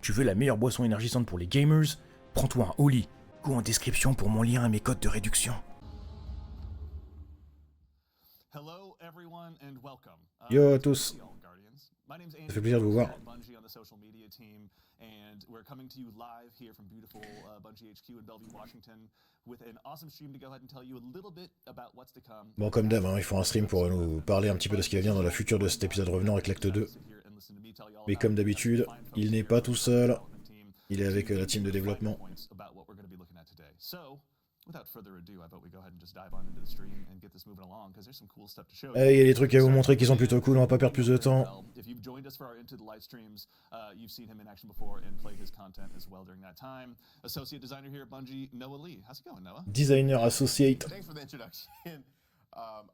Tu veux la meilleure boisson énergisante pour les gamers? Prends-toi un Oli. Ou en description pour mon lien et mes codes de réduction. Yo à tous, ça fait plaisir de vous voir. Bon, comme d'hab, hein, il faut un stream pour nous parler un petit peu de ce qui va venir dans la future de cet épisode Revenant avec l'acte 2. Mais comme d'habitude, il n'est pas tout seul, il est avec la team de développement. Allez, il y a des trucs à vous montrer qui sont plutôt cool, on va pas perdre plus de temps. Designer Associate. Alors,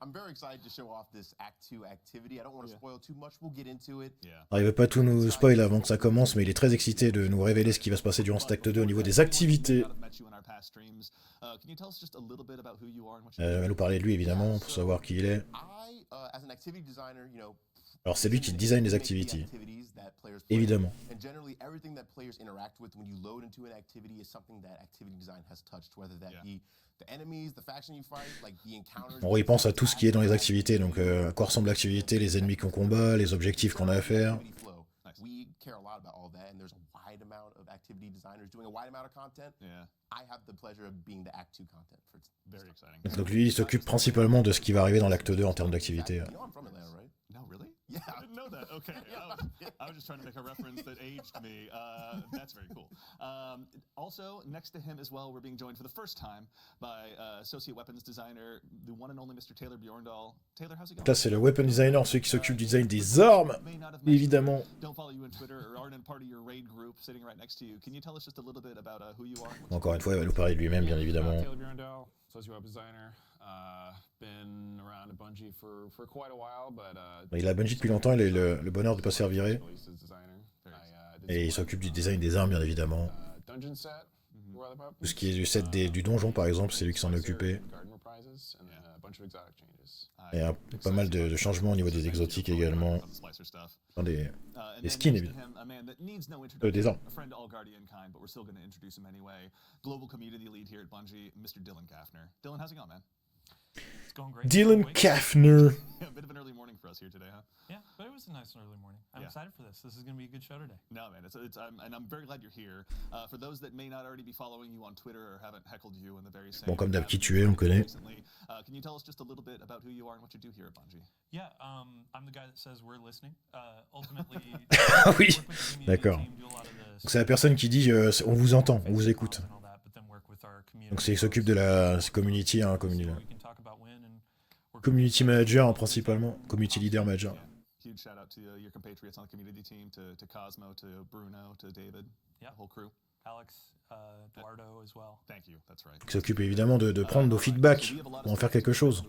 il veut pas tout nous spoil avant que ça commence, mais il est très excité de nous révéler ce qui va se passer durant cet acte 2 au niveau des activités. Il va nous parler de lui évidemment, pour savoir qui il est. Alors c'est lui qui design les activités, évidemment. En gros, il pense à tout ce qui est dans les activités, donc à quoi ressemble l'activité, les ennemis qu'on combat, les objectifs qu'on a à faire. Donc lui, il s'occupe principalement de ce qui va arriver dans l'acte 2 en termes d'activité. Yeah, I didn't know that. Okay, I was just trying to make a reference that aged me. That's very cool. Also, next to him as well, we're being joined for the first time by associate weapons designer, the one and only Mr. Taylor Bjorndal. Taylor, how's it going? Là, c'est le weapon designer, celui qui s'occupe du design des armes, évidemment. Encore une fois, il va nous parler de lui-même, bien évidemment. Taylor Bjorndal, associate weapons designer. Been around at Bungie for quite a while, but Il a Bungie depuis longtemps, il a eu le bonheur de passer à virer. Et il s'occupe du design des armes, bien évidemment. Tout ce qui est du set du donjon, par exemple, c'est lui qui s'en occupait. Et pas mal de changements au niveau des exotiques également. Enfin, des skins, évidemment. Des armes. Dylan Kaffner. A bit of an early morning for us here today, huh? Yeah, but it was a nice early morning. I'm excited for this. This is going to be a good show today. No, man, I'm very glad you're here. For those that may not already be following you on Twitter or haven't heckled you in the very same. Bon, comme d'hab, qui tu es, on connaît. Can you tell us just a little bit about who you are and what you do here at Bungie? Yeah, I'm the guy that says we're listening. Ultimately. Ah oui, d'accord. C'est la personne qui dit on vous entend, on vous écoute. Donc c'est il s'occupe de la community, hein, community manager hein, principalement, community leader manager. Huge shout out to your compatriots on the community team, to Cosmo, to Bruno, to David, the whole crew. Alex, Eduardo as well. Thank you, that's right. Qui s'occupe évidemment de prendre nos feedbacks pour en faire quelque chose.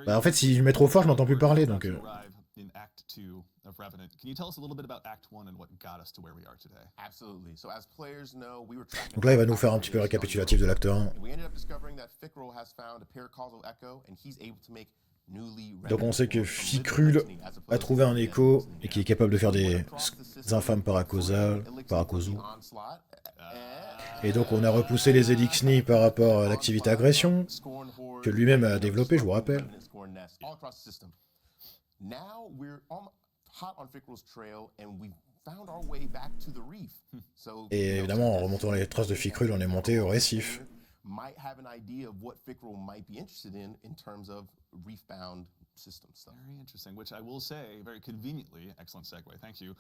Bah en fait, si je mets trop fort, je m'entends plus parler, donc... Donc là, il va nous faire un petit peu récapitulatif de l'acte 1. Donc on sait que Ficrul a trouvé un écho et qu'il est capable de faire des infâmes paracausaux. Et donc on a repoussé les Elixni par rapport à l'activité agression, que lui-même a développé, je vous rappelle. Et évidemment, en remontant les traces de Ficrul, on est monté au récif. Very interesting, which I will say, very conveniently, excellent segue, thank you,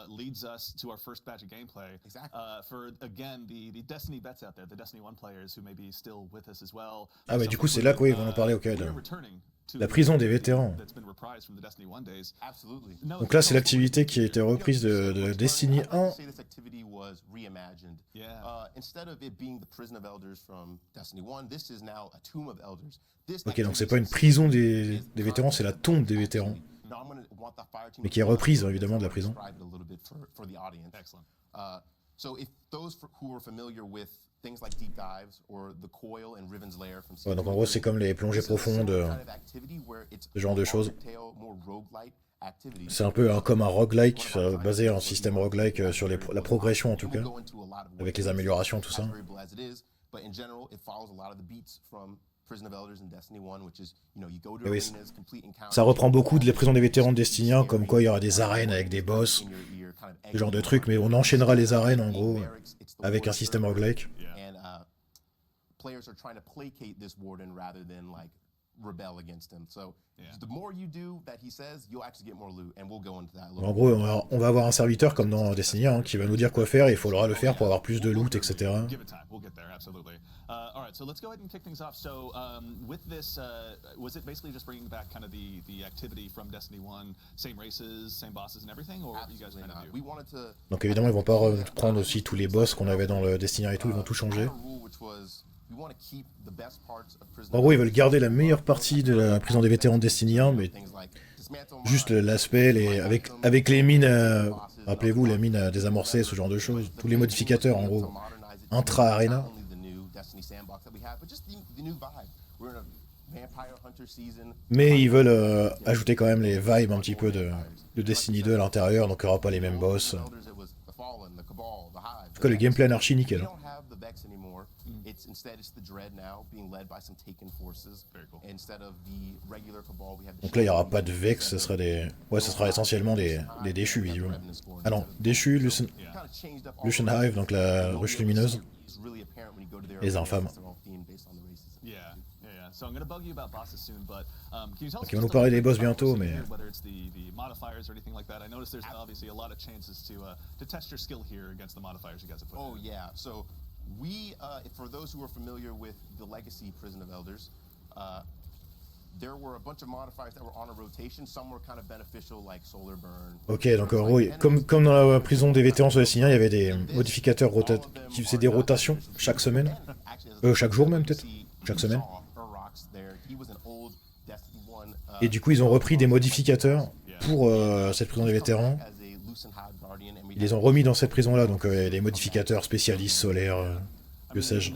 leads us to our first batch of gameplay. Exactly. For, again, the Destiny vets out there, the Destiny 1 players who may be still with us as well. Ah mais du coup, c'est là qu'ils vont en parler, ok. La prison des vétérans. Donc là, c'est l'activité qui a été reprise de Destiny 1. Ok, donc c'est pas une prison des vétérans, c'est la tombe des vétérans. Mais qui est reprise, évidemment, de la prison. Ouais, donc en gros, c'est comme les plongées profondes, ce genre de choses. C'est un peu comme un roguelike, basé en système roguelike sur la progression en tout cas, avec les améliorations, tout ça. Et oui, ça reprend beaucoup de les prisons des vétérans de Destiny 1, comme quoi il y aura des arènes avec des boss, ce genre de trucs, mais on enchaînera les arènes en gros, avec un système roguelike. En gros, on va avoir un serviteur comme dans Destiny 1 qui va nous dire quoi faire et il faudra le faire pour avoir plus de loot, etc. Alright, so let's go ahead and kick things off. So, with this, was it basically just bringing back kind of the activity from Destiny 1, same races, same bosses and everything, or what you guys trying to do? Donc évidemment, ils vont pas reprendre aussi tous les boss qu'on avait dans le Destiny 1 et tout, ils vont tout changer. En gros, ils veulent garder la meilleure partie de la prison des vétérans de Destiny 1, mais juste l'aspect, avec les mines, rappelez-vous, les mines désamorcées, ce genre de choses, tous les modificateurs en gros, intra-arena. Mais ils veulent ajouter quand même les vibes un petit peu de Destiny 2 à l'intérieur, donc il n'y aura pas les mêmes boss. En tout cas, le gameplay anarchie, nickel. Hein. Donc là, il n'y aura pas de Vex, ce sera des... Ouais, ce sera essentiellement des déchus, visiblement. Ah non, déchus, Lucian Hive, donc la ruche lumineuse. Les infâmes. Donc ils vont nous parler des boss bientôt, mais... Oh yeah, so for those who are familiar with the legacy Prison of Elders, there were a bunch of modifiers that were on a rotation. Some were kind of beneficial, like solar burn. Ok, donc en gros, comme dans la prison des vétérans sur les Destiny 1, il y avait des modificateurs qui faisaient des rotations chaque semaine. Chaque jour même peut-être. Chaque semaine. Et du coup, ils ont repris des modificateurs pour cette prison des vétérans. Ils les ont remis dans cette prison-là, donc les modificateurs spécialistes, solaires, que sais-je.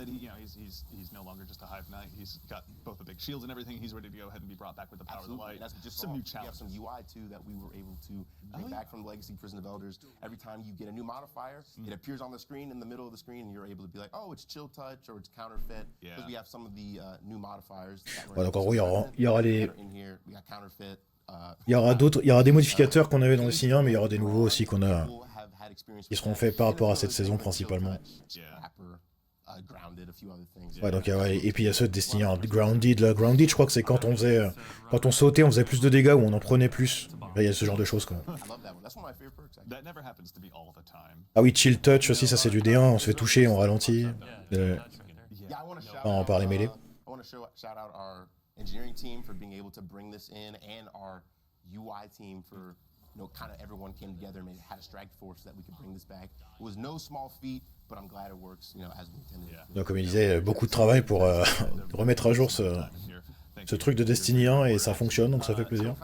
Shields and everything, he's ready to go ahead and be brought back with the power of the light. Some new challenges. We have some UI too that we were able to bring back from Legacy Prison of Elders. Every time you get a new modifier, it appears on the screen in the middle of the screen, and you're able to be like, oh, it's chill touch or it's counterfeit. Because we have some of the new modifiers. Ouais, donc en gros, il y aura les... Il y aura des modificateurs qu'on avait dans le Destiny 1, mais il y aura des nouveaux aussi qui seront faits par rapport à cette saison principalement. Ouais, donc, et puis il y a ceux de Destiny 1, Grounded. Là, Grounded, je crois que c'est quand on sautait, on faisait plus de dégâts ou on en prenait plus. Là, il y a ce genre de choses, quoi. Ah oui, Chill Touch aussi, ça c'est du D1, on se fait toucher, on ralentit. On parle les mêlées. Kind of everyone came together and had a strike force that we could bring this back. It was no small feat, but I'm glad it works, as we intended. Donc comme il disait, beaucoup de travail pour remettre à jour ce truc de Destiny 1 et ça fonctionne, donc ça fait plaisir.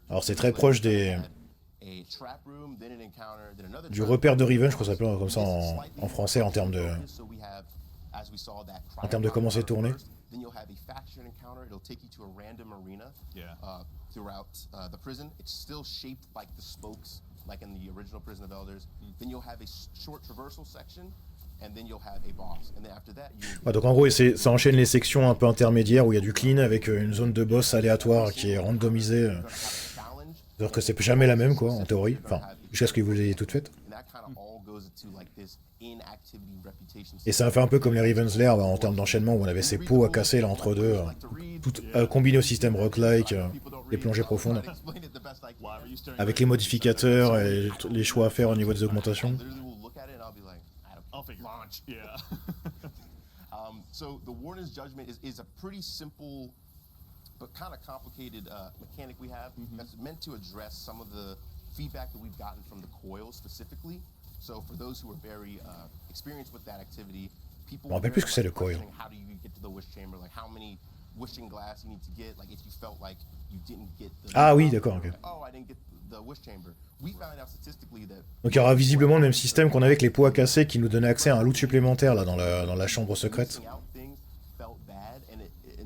Alors c'est très proche du repère de Riven, je crois que ça s'appelle comme ça en français en termes de comment c'est tourné. Ouais, donc en gros, ça enchaîne les sections un peu intermédiaires où il y a du clean avec une zone de boss aléatoire qui est randomisée. Alors que c'est jamais la même, quoi, en théorie. Enfin, jusqu'à ce que vous l'ayez toute faite. Et ça a fait un peu comme les Riven's Lair en termes d'enchaînement où on avait ces pots à casser là entre deux, tout combiné au système roguelike, les plongées profondes, avec les modificateurs et les choix à faire au niveau des augmentations. But kind of complicated mechanic we have that's meant to address some of the feedback that we've gotten from the coil specifically. So for those who are very experienced with that activity, people on rappelle plus ce que c'est le coil. How do you get to the wish chamber? Like how many wishing glass you need to get? Like if you felt like you didn't get the ah oui, d'accord, ok. Oh, I didn't get the wish chamber. We found out statistically that donc il y aura visiblement le même système qu'on avait avec les pots à casser qui nous donnait accès à un loot supplémentaire là dans la chambre secrète.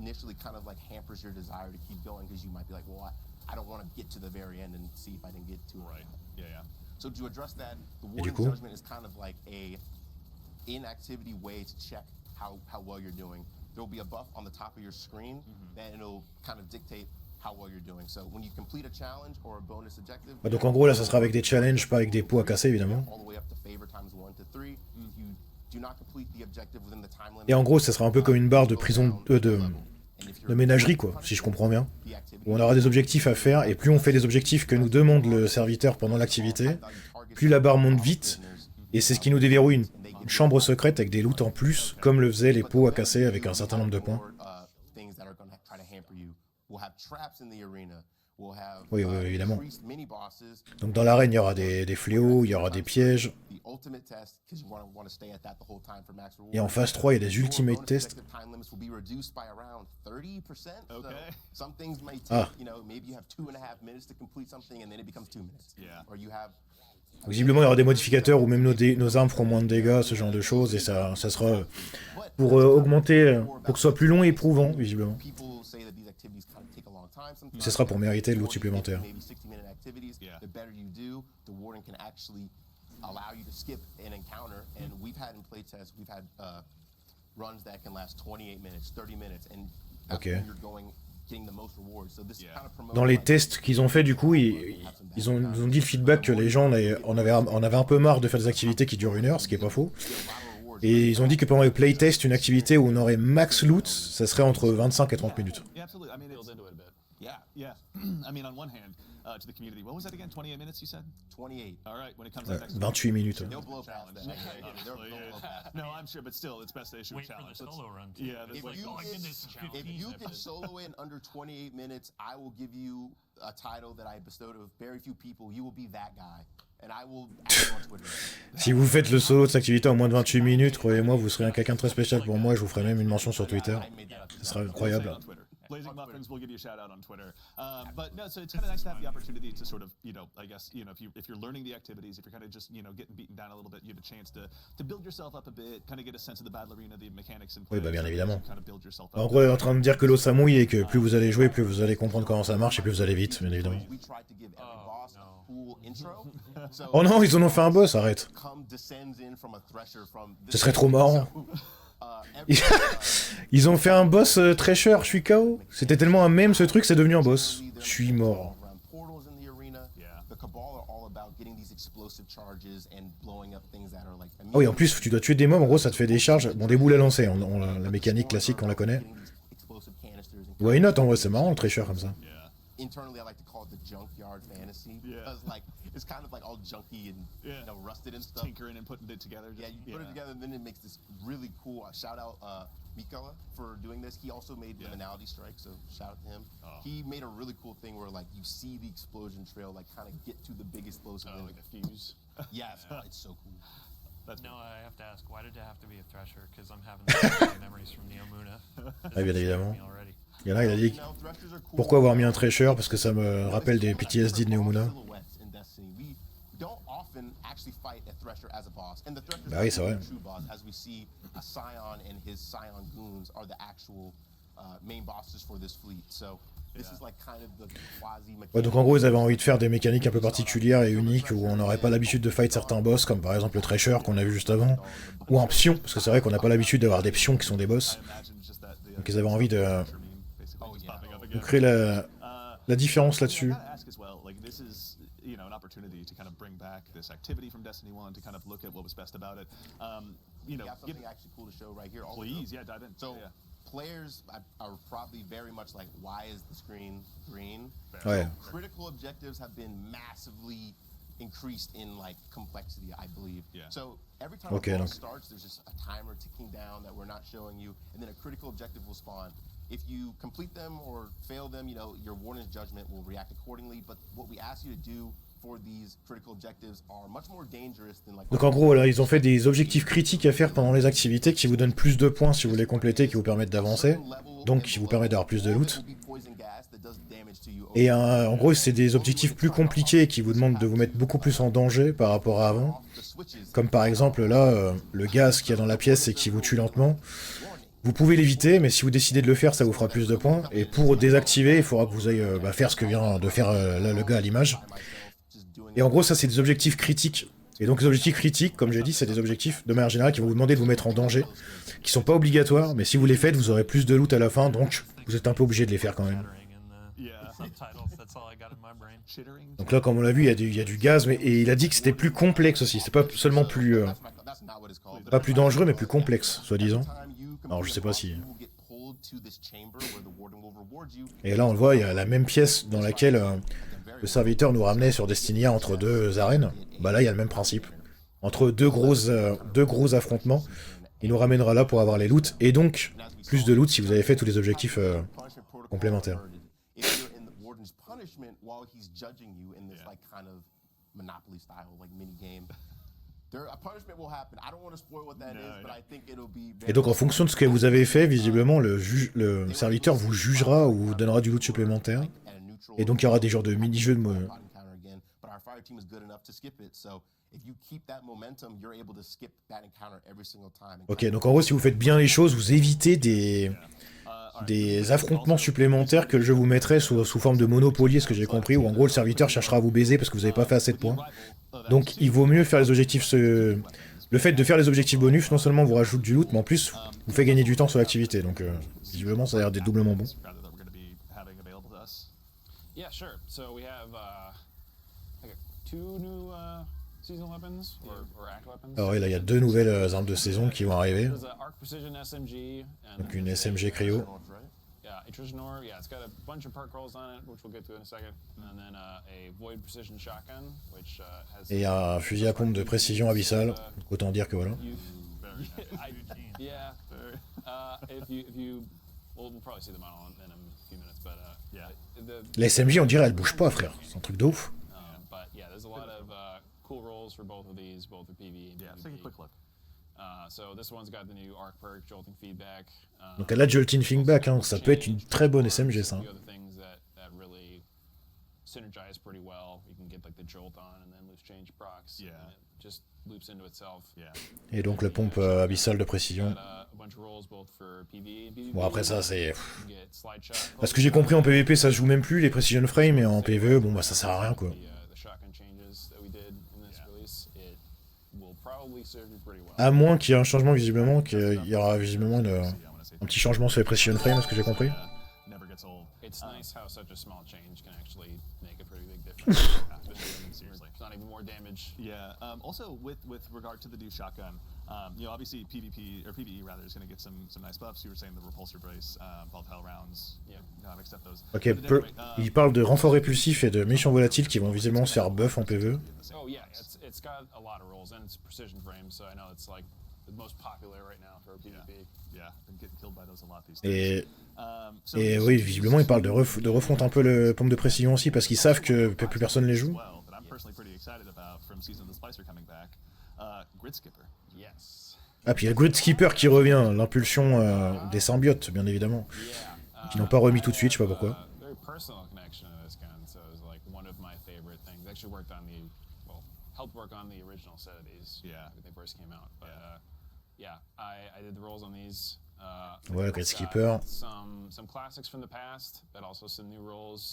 initially kind of like hampers your desire to keep going because you might be like, well, I don't want to get to the very end and see if I can get to it. Right. Yeah. So to address that, the Et du warning coup judgment is kind of like a inactivity way to check how well you're doing. There will be a buff on the top of your screen, then it'll kind of dictate how well you're doing. So when you complete a challenge or a bonus objective, Donc en gros là ça sera avec des challenges, pas avec des pots à casser évidemment. all the way up to favor times 1 to 3. If you do not complete the objective within the time limit, Et en gros ça sera un peu comme une barre de prison de ménagerie quoi, si je comprends bien. Où on aura des objectifs à faire et plus on fait des objectifs que nous demande le serviteur pendant l'activité, plus la barre monte vite et c'est ce qui nous déverrouille une chambre secrète avec des loots en plus, comme le faisaient les pots à casser avec un certain nombre de points. Oui, oui, évidemment. Donc dans l'arène, il y aura des fléaux, il y aura des pièges. Et en phase 3, il y a des ultimate tests. Ah. Visiblement, il y aura des modificateurs où même nos armes feront moins de dégâts, ce genre de choses, et ça sera pour augmenter, pour que ce soit plus long et éprouvant, visiblement. Ce sera pour mériter le loot supplémentaire. Ok. Dans les tests qu'ils ont fait, du coup, ils ont dit le feedback que les gens en avaient un peu marre de faire des activités qui durent 1 heure, ce qui est pas faux. Et ils ont dit que pendant les playtests, une activité où on aurait max loot, ça serait entre 25 et 30 minutes. Yeah. I mean, on one hand, to the community, what was that again? 28 minutes, you said? 28. All right, when it comes to next 28 minutes. They'll blow past that. No, I'm sure, but still, it's best to issue a challenge. For the solo run. Too. Yeah, If you can solo in under 28 minutes, I will give you a title that I bestowed of very few people. You will be that guy. And I will add you on Twitter. Si vous faites le solo de cette activité en moins de 28 minutes, croyez-moi, vous serez quelqu'un de très spécial pour moi et je vous ferai même une mention sur Twitter. Ce sera incroyable. Blazing Muffins will give you a shout out on Twitter. But no, so it's kind of nice to have the opportunity to sort of, I guess, if you're learning the activities, if you're kind of just, getting beaten down a little bit, you have a chance to build yourself up a bit, kind of get a sense of the battle arena, the mechanics and play. Oui, bah bien évidemment. Kind of build yourself up. En gros, il est en train de dire que l'eau ça mouille et que plus vous allez jouer, plus vous allez comprendre comment ça marche et plus vous allez vite, bien évidemment. Oh non, ils en ont fait un boss, arrête. Ce serait trop marrant. Ils ont fait un boss Thresher, je suis KO. C'était tellement un mème ce truc, c'est devenu un boss. Je suis mort. Ah oui, en plus, tu dois tuer des mobs, en gros, ça te fait des charges. Bon, des boules à lancer, la mécanique classique, on la connaît. Why not, en vrai, c'est marrant le Thresher comme ça. Internally, I like to call it the junkyard fantasy because it's kind of like all junky and rusted and stuff. Tinkering and putting it together. Yeah, you put it together and then it makes this really cool. Shout out Mikala for doing this. He also made Liminality Strike, so shout out to him. He made a really cool thing where like you see the explosion trail like kind of get to the big explosive. Like the fuse. Yes, it's so cool. No, I have to ask, why did it have to be a Thresher? Because I'm having memories from Neomuna. Ah, bien évidemment. Il y en a, il a dit pourquoi avoir mis un Thresher, parce que ça me rappelle des PTSD de Neomuna. Bah oui, c'est vrai. Ouais, donc en gros, ils avaient envie de faire des mécaniques un peu particulières et uniques où on n'aurait pas l'habitude de fight certains boss, comme par exemple le Thresher qu'on a vu juste avant, ou un pion, parce que c'est vrai qu'on n'a pas l'habitude d'avoir des pions qui sont des boss. Donc ils avaient envie de créer la différence là-dessus. Opportunity to kind of bring back this activity from Destiny 1 to kind of look at what was best about it. Something actually cool to show right here. Please, dive in. So, players are probably very much like, why is the screen green? Ouais. So, critical objectives have been massively increased in like complexity, I believe. So every time a boss starts, there's just a timer ticking down that we're not showing you, and then a critical objective will spawn. If you complete them or fail them, your warden's judgment will react accordingly. But what we ask you to do for these critical objectives are much more dangerous than like. Donc en gros, là, ils ont fait des objectifs critiques à faire pendant les activités qui vous donnent plus de points si vous les complétez, qui vous permettent d'avancer, donc qui vous permettent d'avoir plus de loot. Et en gros, c'est des objectifs plus compliqués qui vous demandent de vous mettre beaucoup plus en danger par rapport à avant. Comme par exemple là, le gaz qu'il y a dans la pièce et qui vous tue lentement. Vous pouvez l'éviter, mais si vous décidez de le faire, ça vous fera plus de points. Et pour désactiver, il faudra que vous ayez faire ce que vient de faire là, le gars à l'image. Et en gros, ça, c'est des objectifs critiques. Et donc les objectifs critiques, comme j'ai dit, c'est des objectifs de manière générale qui vont vous demander de vous mettre en danger, qui sont pas obligatoires, mais si vous les faites, vous aurez plus de loot à la fin, donc vous êtes un peu obligé de les faire quand même. Donc là, comme on l'a vu, il y a du gaz, et il a dit que c'était plus complexe aussi. C'est pas seulement plus... pas plus dangereux, mais plus complexe, soi-disant. Alors je sais pas si... Et là, on le voit, il y a la même pièce dans laquelle le serviteur nous ramenait sur Destinia entre deux arènes. Bah là, il y a le même principe. Entre deux gros affrontements, il nous ramènera là pour avoir les loots, et donc plus de loot si vous avez fait tous les objectifs complémentaires. Et donc en fonction de ce que vous avez fait, visiblement, le serviteur vous jugera ou vous donnera du loot supplémentaire. Et donc il y aura des genres de mini-jeux de... Ok, donc en gros, si vous faites bien les choses, vous évitez des affrontements supplémentaires que le jeu vous mettrait sous forme de Monopoly, ce que j'ai compris, où en gros le serviteur cherchera à vous baiser parce que vous n'avez pas fait assez de points. Donc il vaut mieux faire les objectifs... Le fait de faire les objectifs bonus, non seulement vous rajoute du loot, mais en plus vous fait gagner du temps sur l'activité. Donc visiblement ça a l'air d'être doublement bon. Yeah, sure. So we have two new seasonal weapons or ACTE weapons. Alors oui, là il y a 2 nouvelles armes de saison qui vont arriver. Donc une SMG cryo. Yeah, yeah, it's got a bunch of perk rolls on it, which we'll get to in a second, and then a void precision shotgun, which has. Et un fusil à pompe de précision abyssale. Autant dire que voilà. Yeah. If you, we'll probably see the model in a few minutes, but yeah. La SMG, on dirait, elle bouge pas, frère. C'est un truc de ouf. But yeah, there's a lot of cool rolls for both of these, both for PvE and PvP. Yeah, let's take a quick look. So this one's got the new arc perk, jolting feedback. Donc elle a jolting feedback, hein. Ça peut être une très bonne SMG, ça. Synergize pretty well. You can get like the jolt on and then loose change procs. Yeah. And it just loops into itself. Yeah. Et donc le pompe abyssal de précision. Bon après ça c'est... Parce que j'ai compris en PvP ça se joue même plus les precision frames, et en PvE bon bah ça sert à rien quoi. À moins qu'il y ait un changement visiblement, qu'il y aura visiblement un petit changement sur les precision frames, est-ce que j'ai compris? It's nice how such a small change can actually make a pretty big difference. Seriously, it's not even more damage. Yeah. Also, with regard to the new shotgun, you know, obviously PvP or PvE rather is going to get some nice buffs. You were saying the repulsor brace, volatile rounds. Yeah. Accept those. Ok. Il parle de renforts répulsifs et de munitions volatiles qui vont visiblement se faire buff en PvE. Oh yeah, it's got a lot of rolls and it's precision frames, so I know it's like the most popular right now for PvP. Yeah, been getting killed by those a lot these days. Et oui, visiblement, ils parlent de refondre un peu le pompe de précision aussi, parce qu'ils savent que plus personne les joue. Ah, puis il y a le Grid Skipper qui revient, l'impulsion des symbiotes, bien évidemment. Qui n'ont pas remis tout de suite, je sais pas pourquoi. Ouais, le Grid Skipper.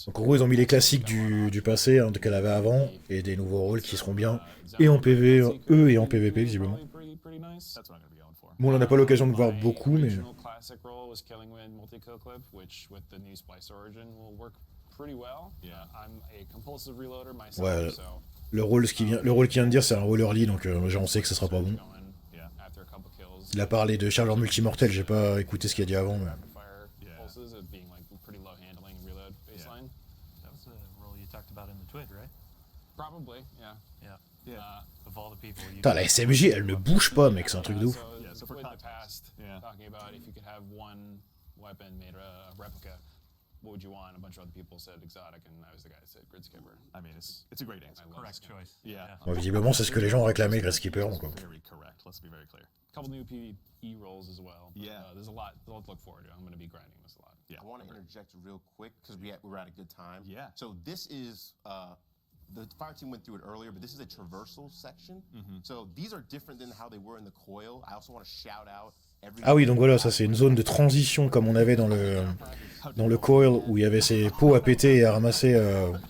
Donc en gros, ils ont mis les classiques du passé, hein, qu'elle avait avant, et des nouveaux rôles qui seront bien, et en PvE, et en PvP, visiblement. Bon, on n'a pas l'occasion de voir beaucoup, mais... Ouais, le rôle qui vient de dire, c'est un rôle early, donc on sait que ça sera pas bon. Il a parlé de chargeur multimortel, j'ai pas écouté ce qu'il a dit avant, mais... Putain, la SMG, elle ne bouge pas, mec, c'est un truc de ouf. What would you want? A bunch of other people said exotic, and I was the guy that said Grid Skipper. I mean, it's a great answer. Correct choice. Yeah. Bon, visiblement, c'est ce que les gens ont réclamé, Grid Skipper, donc. Very correct. Let's be very clear. A couple new PvE rolls as well. Yeah. There's a lot to look forward to. I'm going to be grinding this a lot. Yeah. I want to interject real quick because we're at a good time. Yeah. So this is the fire team went through it earlier, but this is a traversal section. So these are different than how they were in the coil. I also want to shout out Ah oui, donc voilà, ça c'est une zone de transition comme on avait dans le coil où il y avait ces pots à péter et à ramasser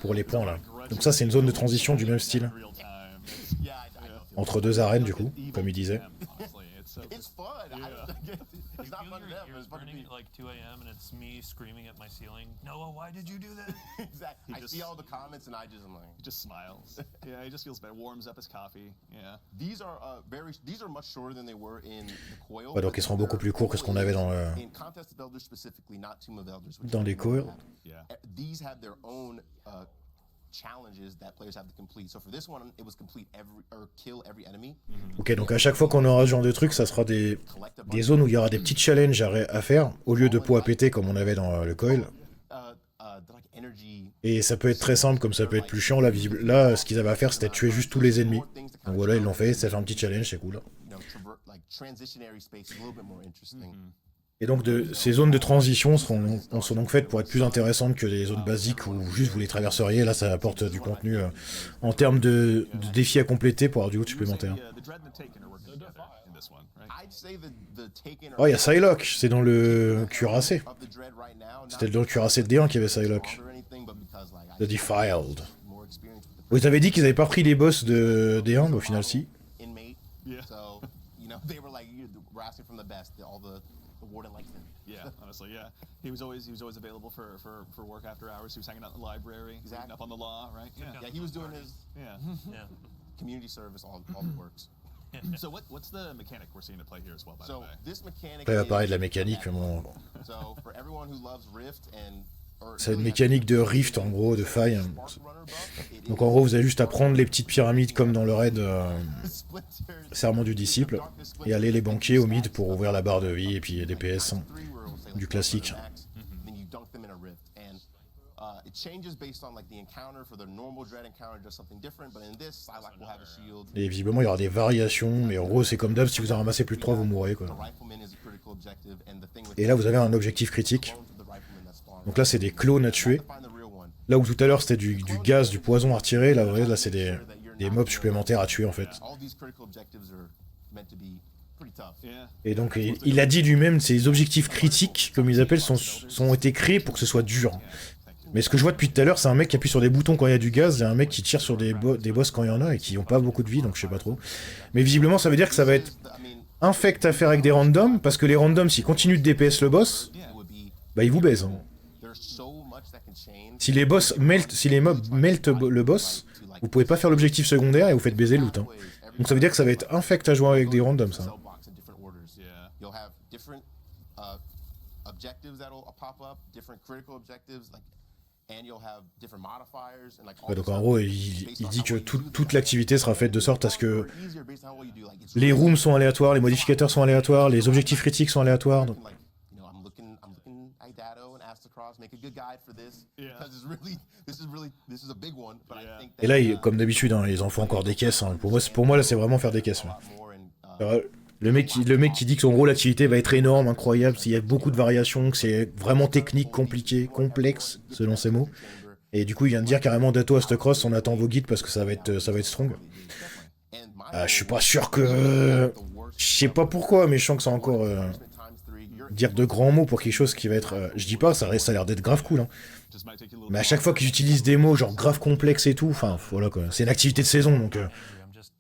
pour les points là. Donc ça c'est une zone de transition du même style. Entre deux arènes du coup, comme il disait. It's fun. It's not fun to them, but it's fun to Burning me. at like 2 a.m. and it's me screaming at my ceiling, Noah, why did you do that? Exactly. I see all the comments and I'm like, He just smiles. Yeah, he just feels better. Warms up his coffee. Yeah. these are much shorter than they were in the coil. Ouais, donc ils seront beaucoup plus courts que ce qu'on avait dans in Contest of Elders specifically, not Tomb of Elders. which dans is les the one we coils. had. Yeah. These have their own challenges that players have to complete. So for this one, it was complete kill every enemy. Ok, donc à chaque fois qu'on aura ce genre de truc, ça sera des zones où il y aura des petits challenges à faire, au lieu de pots à péter comme on avait dans le coil. Et ça peut être très simple comme ça peut être plus chiant. Là, là ce qu'ils avaient à faire, c'était de tuer juste tous les ennemis. Donc voilà, ils l'ont fait, ça fait un petit challenge, c'est cool. Et donc ces zones de transition sont donc faites pour être plus intéressantes que les zones basiques où juste vous les traverseriez. Là, ça apporte du contenu en termes de défis à compléter pour avoir du loot supplémentaire. Oh, il y a Psylocke, c'est dans le cuirassé. C'était dans le cuirassé de D1 qu'il y avait Psylocke. The Defiled. Vous avez dit qu'ils avaient pas pris les boss de D1, mais au final si. Yeah, honestly, yeah. He was always available for work after hours. He was hanging out in the library, reading up on the law, right? Yeah, he was doing his community service, all the works. So what's the mechanic we're seeing to play here as well, by the way? This mechanic Après, pareil de la mécanique, mais bon. So for everyone who loves Rift and C'est une mécanique de rift en gros, de faille. Donc en gros vous avez juste à prendre les petites pyramides comme dans le raid Serment du disciple et aller les banquer au mid pour ouvrir la barre de vie et puis DPS du classique. Et visiblement il y aura des variations, mais en gros c'est comme d'hab, si vous en ramassez plus de 3 vous mourrez quoi. Et là vous avez un objectif critique. Donc là c'est des clones à tuer. Là où tout à l'heure c'était du gaz, du poison à retirer, là, là c'est des mobs supplémentaires à tuer en fait. Et donc il a dit lui-même, ces objectifs critiques, comme ils appellent, sont été créés pour que ce soit dur. Mais ce que je vois depuis tout à l'heure, c'est un mec qui appuie sur des boutons quand il y a du gaz, et un mec qui tire sur des boss quand il y en a, et qui n'ont pas beaucoup de vie, donc je sais pas trop. Mais visiblement ça veut dire que ça va être infect à faire avec des randoms, parce que les randoms, s'ils continuent de DPS le boss, bah ils vous baisent. Hein. Si les mobs meltent le boss, vous pouvez pas faire l'objectif secondaire et vous faites baiser le loot. Hein. Donc ça veut dire que ça va être infect à jouer avec des randoms, ça. Ouais, donc en gros, il dit que toute l'activité sera faite de sorte à ce que les rooms sont aléatoires, les modificateurs sont aléatoires, les objectifs critiques sont aléatoires. Donc... Et là, comme d'habitude, hein, ils en font encore des caisses. Hein. Pour moi, là, c'est vraiment faire des caisses. Alors, le mec qui dit que son gros l'activité va être énorme, incroyable, s'il y a beaucoup de variations, que c'est vraiment technique, compliqué, complexe, selon ses mots. Et du coup, il vient de dire carrément Dato Astecross, on attend vos guides parce que ça va être strong. Je suis pas sûr que... Je sais pas pourquoi, mais je sens que c'est encore... dire de grands mots pour quelque chose qui va être... je dis pas, ça a l'air d'être grave cool. Hein. Mais à chaque fois qu'ils utilisent des mots genre grave complexes et tout, enfin voilà quoi. C'est une activité de saison, donc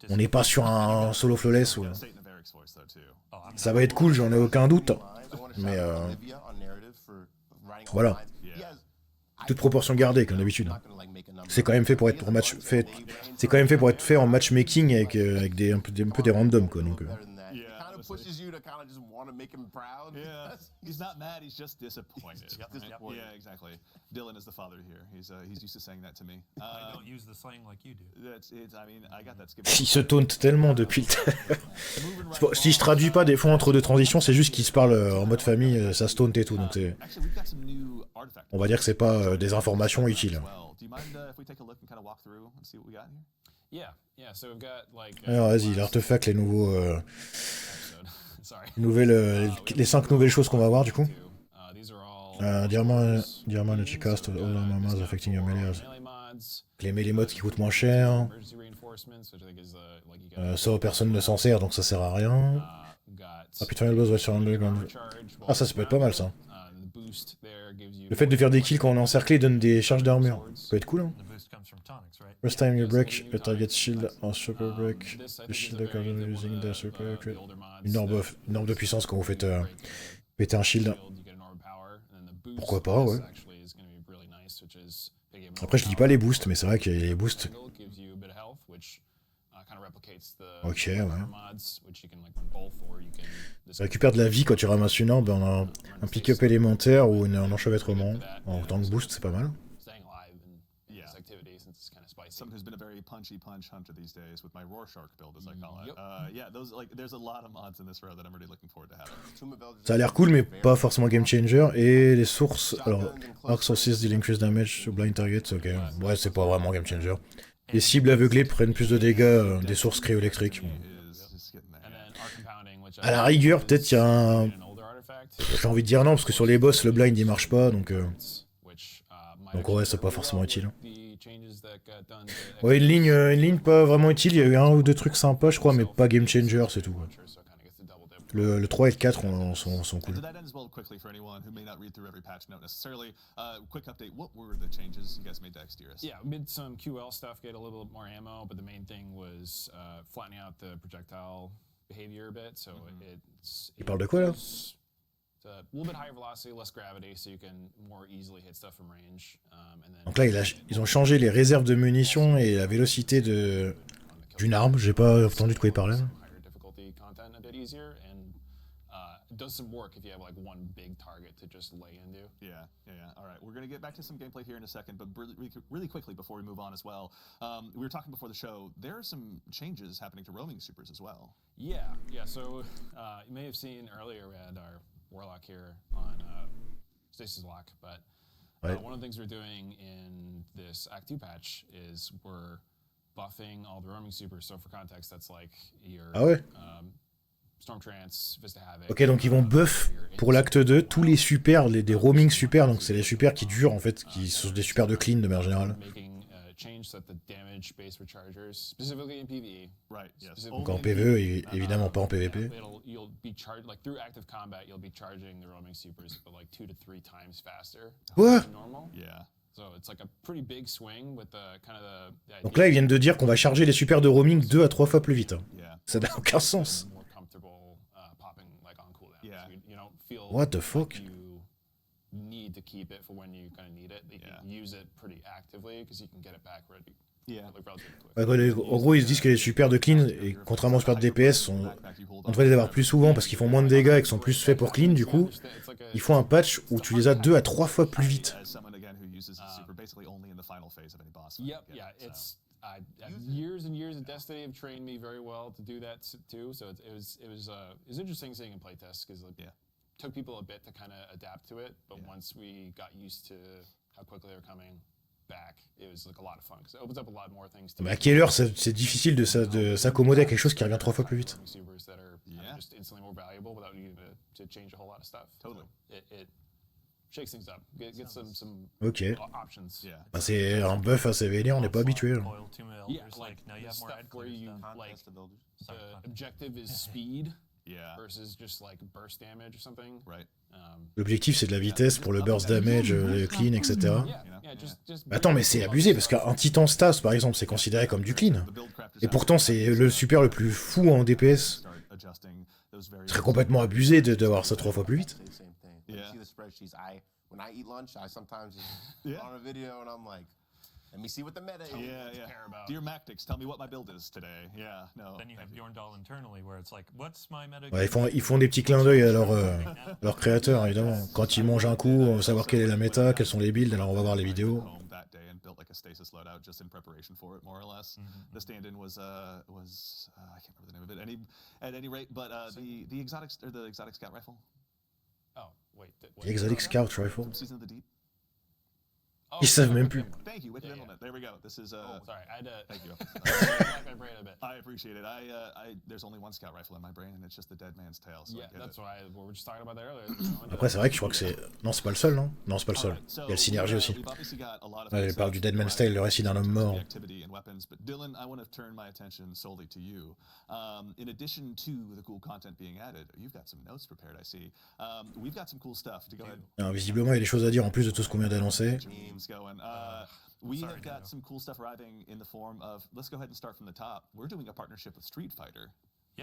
on n'est pas sur un solo flawless. Ou... Ça va être cool, j'en ai aucun doute. Mais voilà. Toute proportion gardée, comme d'habitude. C'est quand même fait pour être c'est quand même fait pour être fait en matchmaking avec un peu des randoms quoi. Donc, pushes you to kind of just want to make him proud. Yeah, he's not mad, he's just disappointed. Yeah, exactly. Dylan is the father here. He's used to saying that to me. I don't use the slang like you do. I mean, I got that. Il se taunte tellement depuis le... Si je traduis pas des fois entre deux transitions, c'est juste qu'ils se parlent en mode famille, ça se taunte et tout. Donc c'est... On va dire que c'est pas des informations utiles. Alors vas-y, l'artefact, les nouveaux... les 5 nouvelles choses qu'on va voir du coup. Diamond cast all mamas affecting your melee. Les melee mods qui coûtent moins cher. Ça personne ne s'en sert donc ça sert à rien. Ah putain, il va sur un mec. Ah, ça peut être pas mal ça. Le fait de faire des kills quand on est encerclé donne des charges d'armure. Ça peut être cool, hein. First time you break a target shield en super break. The shield according using the super. Une orbe de puissance quand vous faites péter un shield. Pourquoi pas, ouais. Après, je dis pas les boosts, mais c'est vrai qu'il y a les boosts. Ok, ouais. Ça récupère de la vie quand tu ramasses une orbe, un pick-up élémentaire ou un enchevêtrement. En tant que boost, c'est pas mal. Someone who's been a very punchy punch hunter these days with my Rorschach build, as I call it. Yeah, those there's a lot of mods in this row that I'm really looking forward to having. Ça a l'air cool, mais pas forcément game changer. Et les sources, alors, arc sources deal increase damage to blind targets, ok. Ouais, c'est pas vraiment game changer. Les cibles aveuglées prennent plus de dégâts des sources cryoélectriques. Bon. À la rigueur, peut-être il y a un... J'ai envie de dire non, parce que sur les boss, le blind il marche pas, donc ouais, c'est pas forcément utile. Ouais, une ligne pas vraiment utile, il y a eu un ou deux trucs sympas, je crois, mais pas game changer, c'est tout. Ouais. Le 3 et le 4 sont cool. Yeah, made some QL stuff, get a little bit more ammo, but the main thing was flattening out the projectile behavior a bit, so Il parle de quoi là? a little bit higher velocity, less gravity, so you can more easily hit stuff from range. Donc là, ils ont changé les réserves de munitions et la vélocité d'une arme. J'ai pas entendu de quoi il parlait. It does some work if you have like one big target to just lay into. Yeah. All right, we're gonna get back to some gameplay here in a second, but really quickly before we move on as well, we were talking before the show. There are some changes happening to roaming supers as well. Yeah. So you may have seen earlier we had our Warlock here on Stasis Lock, but one of the things we're doing in this Act 2 patch is we're buffing all the roaming supers. So for context, that's like your Storm Trance, Vista Havoc. Ok, donc ils vont buff pour l'acte 2 tous les supers, des roaming supers, donc c'est les supers qui durent en fait, qui sont des supers de clean de manière générale. Donc en PvE, évidemment pas en PvP. Quoi? Donc là ils viennent de dire qu'on va charger les supers de roaming 2 à 3 fois plus vite. Ça n'a aucun sens. What the fuck? En gros, ils se disent que les supers de clean, et contrairement aux supers de DPS, on devrait les avoir plus souvent parce qu'ils font moins de dégâts et qu'ils sont plus faits pour clean. Du coup, ils font un patch où tu les as 2 à 3 fois plus vite. Years and years of Destiny have trained me very well to do that too. So it was interesting seeing in playtests because it took people a bit to kind of adapt to it, but once we got used to how quickly they were coming back, it was like a lot of fun because it opens up a lot more things. Mais à quelle heure c'est difficile de s'accommoder à quelque chose qui revient 3 fois plus vite? Just instantly more valuable without needing to change a whole lot of stuff. Totally. It shakes things up. Get some ok. options. Yeah. Bah c'est un buff assez vénère, on n'est pas habitué. Yeah, like stuff where you like the objective is speed versus just like burst damage or something. Right. L'objectif c'est de la vitesse pour le burst damage, le clean, etc. Attends, mais c'est abusé parce qu'un titan stas par exemple c'est considéré comme du clean. Et pourtant c'est le super le plus fou en DPS. Ce serait complètement abusé d'avoir ça 3 fois plus vite. When I eat lunch, I sometimes just on a video and I'm like, let me see what the meta is. Dear Mactix, tell me what my build is today. Yeah, no. Then you have GijohnDo internally where it's like, what's my meta? Ouais, ils font des petits clins d'œil à leur créateur, évidemment. Quand ils mangent un coup, on veut savoir quelle est la méta, quels sont les builds, alors on va voir les vidéos. Stasis loadout just in preparation for it, more or less. The stand-in was I can't remember the name of it. At any rate, but the exotic or the exotic scout rifle. Oh wait, The exotic scout rifle. Season of the Deep. Oh, Ils savent même plus. Thank you, Wicked Yeah, Implement. There we go. This is Sorry, I had to Thank you. crack my brain a bit. I appreciate it. There's only one scout rifle in my brain, and it's just the dead man's tail. So Yeah, I get that's it. why we were just talking about that earlier. Après, c'est vrai que je crois que c'est... Non, c'est pas le seul, non? Non, c'est pas le seul. Alright, so Il y a le synergie aussi. we've obviously got a lot of Ouais, elle parle du Dead Man's Tale, le récit d'un homme mort. activity and weapons, but Dylan, I want to turn my attention solely to you. In addition to the cool content being added, you've got some notes prepared, I see. We've got some cool stuff to go ahead. Alors, visiblement, il y a des choses à dire en plus de tout ce qu'on vient d'annoncer. Memes going. We have got some cool stuff arriving in the form of. Let's go ahead and start from the top. We're doing a partnership with Street Fighter.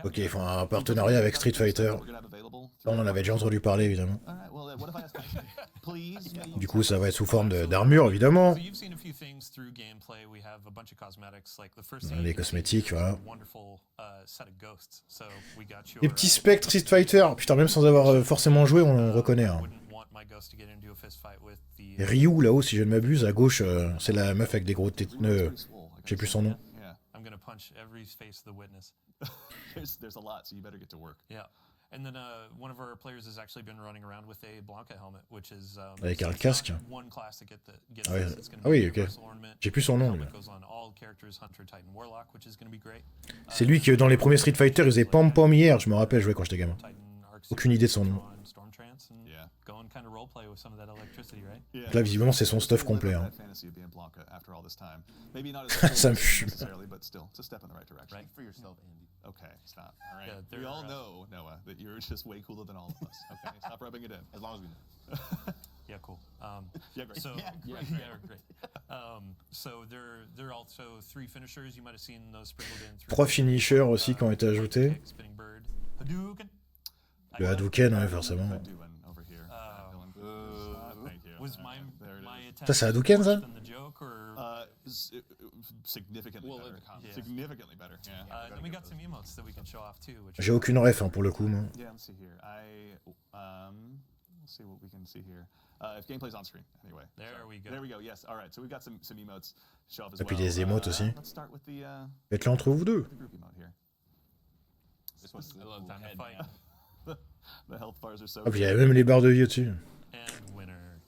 Ok, ils font un partenariat avec Street Fighter. We're gonna have available. Là, on en avait déjà entendu parler, évidemment. All right. Well, what if I ask you, please? May you Du coup, ça va être sous forme d'armure, évidemment. So you've seen a few things through gameplay. We have a bunch of cosmetics. Like the first thing Les you can see cosmétiques, is voilà. a wonderful set of ghosts. So we got your, Les petits spectres Street Fighter. Putain, même sans avoir forcément joué, on reconnaît. Hein. wouldn't want my ghost to get into a fist fight with the Et Ryu, là-haut, si je ne m'abuse, à gauche, c'est la meuf avec des gros tétneux. pretty swole, I Je sais guess. plus son nom. Yeah. I'm gonna punch every face of the witness. There's a lot, so you better get to work. Yeah. And then one of our players has actually been running around with a Blanca helmet, which is Avec un it's casque. not one class to get Ah ouais. this. It's gonna Ah be oui, a ok. universal ornament. J'ai plus son nom, lui. Helmet goes on all characters, Hunter, Titan, Warlock, which is gonna be great. C'est lui qui, dans les premiers Street Fighter, il faisait Pom Pom hier. Je me rappelle, je jouais quand j'étais gamin. Titan, Arc Aucune idée de son nom. on Storm Trance and Yeah. go and kind of roleplay with some of that electricity, right? Yeah. Là, visiblement, c'est son stuff Still living complet. Hein. that fantasy of being Blanca after all this time. Maybe not as Ça me cool fume. necessarily, but still, it's a step in the right direction. Right. For yourself, Andy. Okay, stop. All right. Yeah, we they're, all know, Noah, that you're just way cooler than all of us. Okay, stop rubbing it in. As long as we know. Yeah, cool. Yeah, great. So Yeah, great. So there are also 3 finishers. You might have seen those sprinkled in. 3 finishers aussi qui ont été ajoutés. Spinning Bird, Hadouken. Le Hadouken, ouais, forcément. Good doing over here. Dylan. Thank you. Was There it my is. attempt Ça, c'est Hadouken, ça? than the joke, or Significantly Well, better. in the context. Significantly better. Yeah. then we got some emotes that we can show off too. Which J'ai aucune ref hein, pour le coup, moi. Yeah. Let's see here. Let's see what we can see here. If gameplay's on screen, anyway. There So, we go. There we go. Yes. All right. So we've got some emotes to show off as Et puis well. des émotes aussi. Let's start with the Faites-le entre vous deux. group emote here. This one's I love time head, to fight. The health bars are so. Ah, puis il y avait même les barres de vie au-dessus. And winner.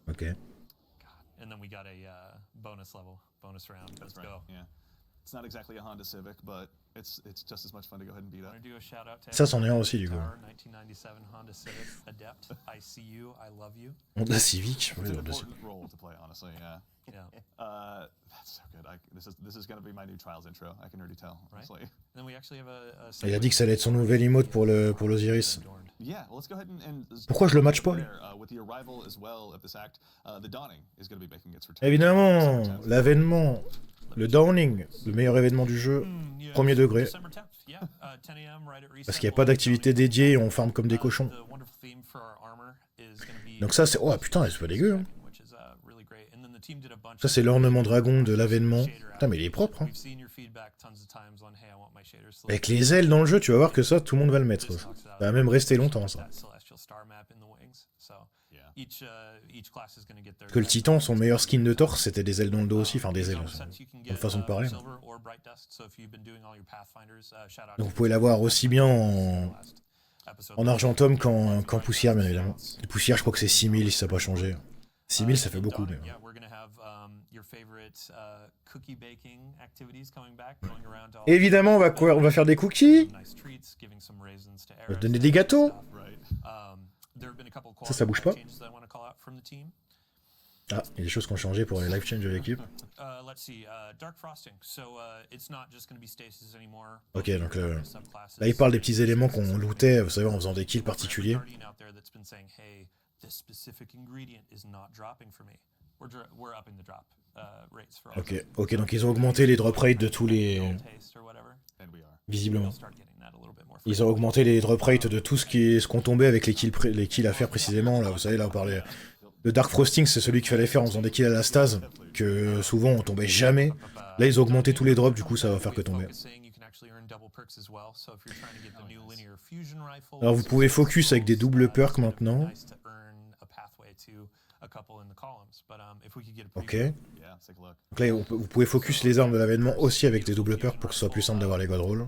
Ok. And then we got a bonus level, bonus round. That's Let's right. go. Yeah. It's not exactly a Honda Civic, but it's just as much fun to go ahead and beat up. I'm gonna do a shout out to Ça, c'en est un aussi, du coup. Tower, 1997 Honda Civic Adept. I see you. I love you. Honda Civic. It's Ouais, an Honda Civic. important role to play, honestly. Yeah. Yeah. That's so good. This is going to be my new Trials intro. I can already tell. Right. Honestly. Then we actually have a Il a dit que ça allait être son nouvel emote pour l'Osiris. Yeah. Well, let's go ahead and Pourquoi je le match pas, lui? with the arrival as well of this act, the Dawning is going to be making its return. Évidemment, l'avènement, le Dawning, le meilleur événement du jeu, premier degré. December 10th, yeah, 10 a.m. right at reset. Parce qu'il n'y a pas d'activité dédiée et on farme comme des cochons. The wonderful theme for our armor is gonna be Donc ça, c'est... Oh putain, c'est pas dégueu. Hein. which is really great. And then the team did a bunch Ça, c'est l'ornement dragon de l'avènement. shader Putain, mais il est propre. Hein. We've seen your feedback tons of times on hey, I want my shaders selected. Avec les ailes dans le jeu, tu vas voir que ça, tout le monde va le mettre. Ça va même rester longtemps, ça. That celestial star map in the wings. So Yeah. each class is gonna get their Que le titan, son meilleur skin de torse, c'était des ailes dans le dos aussi. Enfin, des ailes. Une façon de parler. Donc Donc vous pouvez l'avoir aussi bien en argentum qu'en poussière, bien évidemment. Les poussières, je crois que c'est 6000 si ça n'a pas changé. 6000, ça fait beaucoup. Mais... Évidemment, on va faire des cookies. On va donner des gâteaux. Ça bouge pas. Ah, il y a des choses qui ont changé pour les live change de l'équipe. Ok, donc là, il parle des petits éléments qu'on lootait, vous savez, en faisant des kills particuliers. Ok, donc ils ont augmenté les drop rates de tous les... Visiblement. Ils ont augmenté les drop rates de tout ce qu'on tombait avec les kills à faire précisément. Là, vous savez, là on parlait... Le Dark Frosting, c'est celui qu'il fallait faire en faisant des kills à la stase, que souvent on tombait jamais. Là, ils ont augmenté tous les drops, du coup ça va faire que tomber. Alors vous pouvez focus avec des doubles perks maintenant. Ok. Donc là, vous pouvez focus les armes de l'avènement aussi avec des doubles perks pour que ce soit plus simple d'avoir les god rolls.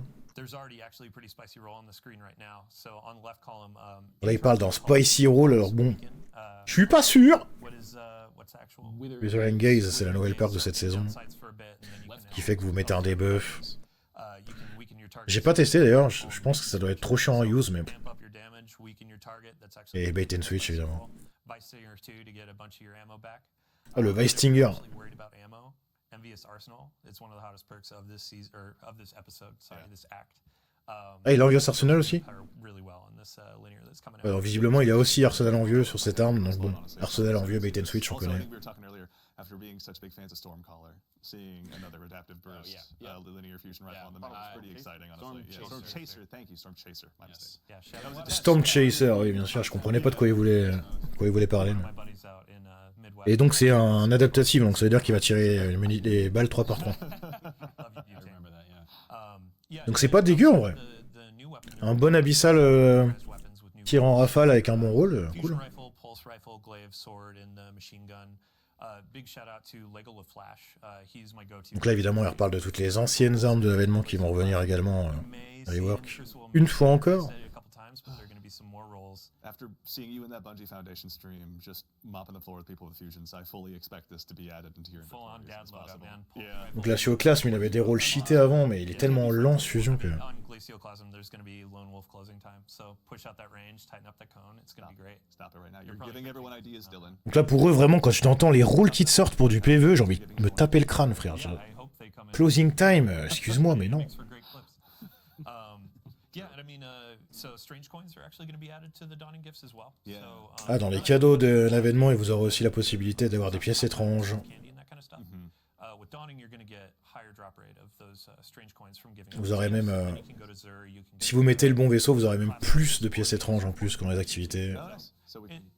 Là, il parle dans Spicy Roll, alors bon, je suis pas sûr. Withering Gaze, c'est la nouvelle perk de cette saison, qui fait que vous mettez un debuff. J'ai pas testé d'ailleurs, je pense que ça doit être trop chiant en use, mais... Et bait and switch, évidemment. Ah, le Vice Stinger. Ah, il a Envious Arsenal aussi. Alors, visiblement, il a aussi Arsenal Envieux sur cette arme, donc bon, Arsenal Envieux, bait and switch, on connaît. After being such big fans of Stormcaller, seeing another adaptive burst, linear fusion rifle on the map was pretty exciting, honestly. Storm Chaser, thank you, Storm Chaser, my mistake. Storm Chaser, oui, bien sûr, je comprenais pas de quoi il voulait parler. Et donc c'est un adaptatif, donc ça veut dire qu'il va tirer les balles 3 par 3. Donc c'est pas dégueu en vrai. Un bon abyssal tir en rafale avec un bon rôle, cool. Donc là évidemment il reparle de toutes les anciennes armes de l'événement qui vont revenir également rework. Une fois encore. After seeing you in that Bungie Foundation stream, just mopping the floor with people with fusions, I fully expect this to be added into your inventory as soon as possible. Yeah. Donc là, je suis au classe, mais il avait des rôles cheatés avant, mais il est tellement lent ce fusion que... Donc là, pour eux, vraiment, quand je t'entends les rôles qui te sortent pour du PvE, j'ai envie de me taper le crâne, frère. Closing time, excuse-moi, mais non. Ah, dans les cadeaux de l'événement, et vous aurez aussi la possibilité d'avoir des pièces étranges. Vous aurez même, si vous mettez le bon vaisseau, vous aurez même plus de pièces étranges en plus dans les activités.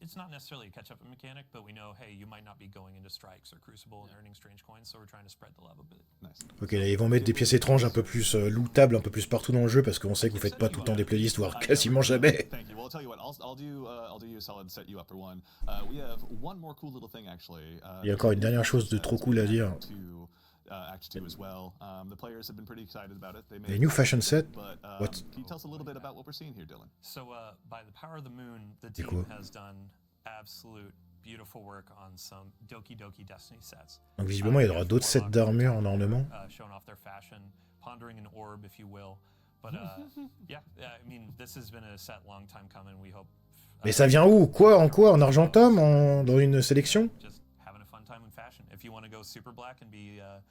It's not necessarily a catch-up mechanic, but we know, hey, you might not be going into strikes or crucible and earning strange coins, so we're trying to spread the love a bit. Nice. Ok, là, ils vont mettre des pièces étranges un peu plus lootables, un peu plus partout dans le jeu, parce qu'on sait que vous faites pas tout le temps des playlists, voire quasiment jamais. Thank you. Well, I'll tell you what, I'll do you a solid, set you up for one. We have one more cool little thing actually. Il y a encore une dernière chose de trop cool à dire. ACTE as well. The players have been pretty excited about it. They Les new fashion set. What? Can you tell us a little bit about what we're seeing here, Dylan? So, by the power of the moon, the team has done absolute beautiful work on some Doki Doki Destiny sets. Donc visiblement, il y aura d'autres sets d'armure en ornement. Showing off their fashion, pondering an orb, if you will. But yeah, I mean, this has been a set long time coming. We hope. Mais ça vient où? Quoi? En quoi? En argentum? Dans une sélection?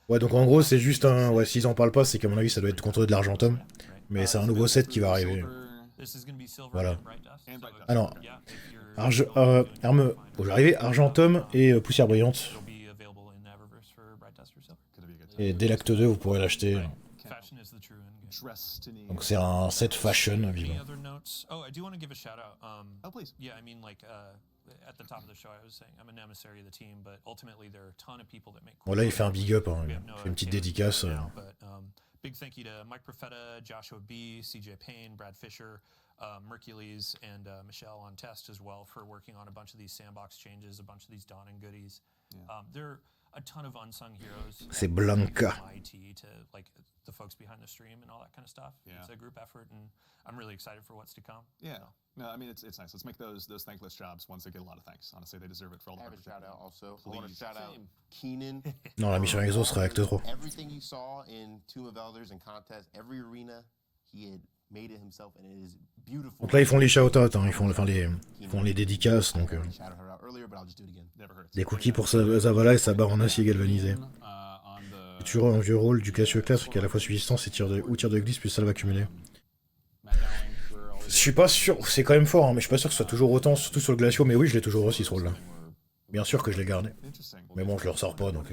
Ouais, donc en gros, c'est juste un... Ouais, s'ils en parlent pas, c'est qu'à mon avis, ça doit être contre de l'argentum. Mais c'est un nouveau set qui va arriver. Voilà. Ah non. Arme... Bon, j'arrivais, argentum et poussière brillante. Et dès l'acte 2, vous pourrez l'acheter. Donc c'est un set fashion, vivant. Bon là il fait un big up, hein. Il fait une petite dédicace. Big thank you to Mike Profeta, Joshua B, CJ Payne, Brad Fisher, Mercules, and Michelle on test as well for working on a bunch of these sandbox changes, a bunch of these dawning goodies. There a ton of unsung heroes. C'est Blanca. IT to like the folks behind the stream and all that kind of stuff. It's a group effort, and I'm really excited for what's to come. Yeah, no, I mean it's nice. Let's make those thankless jobs ones that get a lot of thanks. Honestly, they deserve it for all the hard work. Shout out also. I want to shout out Keenan. Non, la mission Exo sera acte 3. Everything you saw in Tomb of Elders and contest, every arena, he had made it himself, and it is beautiful. Donc là ils font les shout-outs, hein. Ils font les dédicaces, donc des cookies pour Zavala et sa barre en acier galvanisé. Toujours un vieux rôle du classieux classe qui est à la fois subsistance et tir de glisse plus salve accumulée. Je suis pas sûr, c'est quand même fort, hein, mais je suis pas sûr que ce soit toujours autant, surtout sur le glaciaux, mais oui je l'ai toujours aussi ce rôle là. Bien sûr que je l'ai gardé. Mais bon je le ressors pas donc...